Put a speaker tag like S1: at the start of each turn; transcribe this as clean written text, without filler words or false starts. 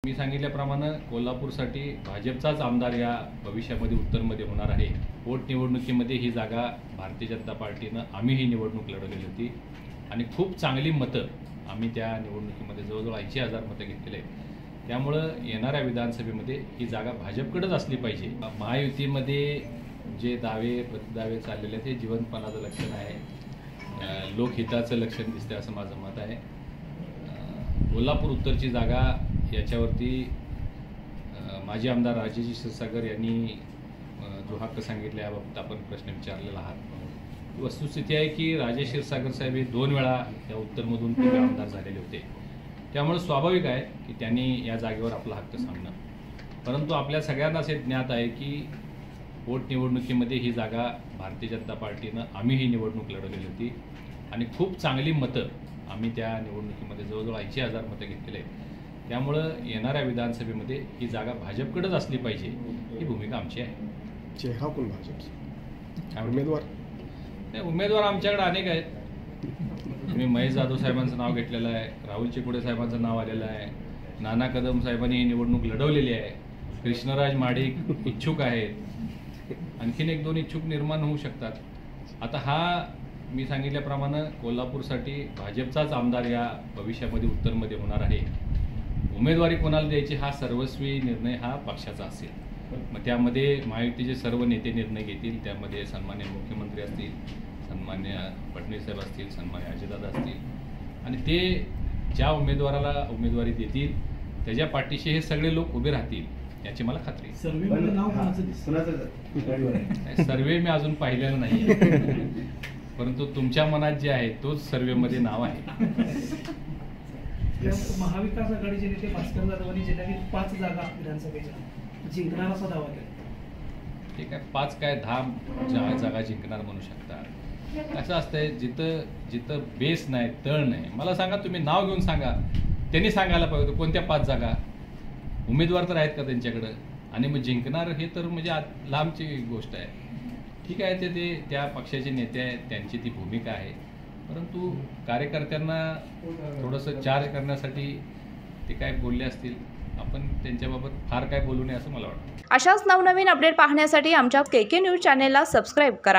S1: मी सांगितल्याप्रमाणे कोल्हापूरसाठी भाजपचाच आमदार या भविष्यामध्ये उत्तरमध्ये होणार आहे। पोटनिवडणुकीमध्ये ही जागा भारतीय जनता पार्टीनं आम्ही ही निवडणूक लढवलेली होती आणि खूप चांगली मतं आम्ही त्या निवडणुकीमध्ये जवळजवळ 80,000 मतं घेतलेले आहेत। त्यामुळं येणाऱ्या विधानसभेमध्ये ही जागा भाजपकडेच असली पाहिजे। महायुतीमध्ये जे दावे प्रतिदावे चाललेले आहेत हे जिवंतपणाचं लक्षण आहे, लोकहिताचं लक्षण दिसते असं माझं मत आहे। कोल्हापूर उत्तरची जागा याच्यावरती माजी आमदार राजेश क्षीरसागर यांनी जो हक्क सांगितला याबाबत आपण प्रश्न विचारलेला आहात। वस्तुस्थिती आहे की राजेश क्षीरसागर साहेब हे 2 वेळा या उत्तरमधून पूर्वी आमदार झालेले होते, त्यामुळे स्वाभाविक आहे की त्यांनी या जागेवर आपला हक्क सांगणं। परंतु आपल्या सगळ्यांनाच हे ज्ञात आहे की पोटनिवडणुकीमध्ये ही जागा भारतीय जनता पार्टीनं आम्ही ही निवडणूक लढवलेली होती आणि खूप चांगली मतं आम्ही त्या निवडणुकीमध्ये जवळजवळ 80,000 मतं घेतलेले आहेत। त्यामुळं येणाऱ्या विधानसभेमध्ये ही जागा भाजपकडेच असली पाहिजे ही भूमिका आमची आहे।
S2: चेहरा कोण भाजपचा उमेदवार?
S1: नाही, उमेदवार आमच्याकडे अनेक आहेत। तुम्ही महेश जाधव साहेबांचं नाव घेतलेलं आहे, राहुल चिकुडे साहेबांचं नाव आलेलं आहे, नाना कदम साहेबांनी ही निवडणूक लढवलेली आहे, कृष्णराज महाडिक इच्छुक आहेत, आणखीन 1-2 इच्छुक निर्माण होऊ शकतात। आता हा मी सांगितल्याप्रमाणे कोल्हापूरसाठी भाजपचाच आमदार या भविष्यामध्ये उत्तरमध्ये होणार आहे। उमेदवारी कोणाला द्यायची हा सर्वस्वी निर्णय हा पक्षाचा असेल। मग त्यामध्ये महायुतीचे सर्व नेते निर्णय घेतील, त्यामध्ये सन्मान्य मुख्यमंत्री असतील, सन्मान्य फडणवीस साहेब असतील, सन्मान्य अजितदादा असतील आणि ते ज्या उमेदवाराला उमेदवारी देतील त्याच्या पाठीशी हे सगळे लोक उभे राहतील याची मला खात्री आहे। सर्वे मी अजून पाहिलेला नाही, परंतु तुमच्या मनात जे आहे तोच सर्वेमध्ये नाव आहे।
S3: महाविकास आघाडीचे नेते भास्कर जाधवांनी जिल्ह्यातील 5 जागा विधानसभेच्या जिंकणार असा दावा केला।
S1: ठीक आहे, 5 काय 10 जागा जिंकणार म्हणू शकतात। असं असतंय जिथं बेस नाही, तळ नाही, मला सांगा, तुम्ही नाव घेऊन सांगा, त्यांनी सांगायला पाहिजे कोणत्या 5 जागा, उमेदवार तर आहेत का त्यांच्याकडं, आणि मग जिंकणार हे तर म्हणजे लांबची गोष्ट आहे। ठीक आहे, ते त्या पक्षाचे नेते आहेत, त्यांची ती भूमिका आहे, परंतु कार्यकर्त्यांना थोडंसं चार्ज करण्यासाठी ते काय बोलले असतील, आपण त्यांच्याबाबत फार काय बोलू नये असं मला वाटतं।
S4: अशाच नवनवीन अपडेट पाहण्यासाठी आमच्या KK न्यूज चॅनेलला सबस्क्राईब करा।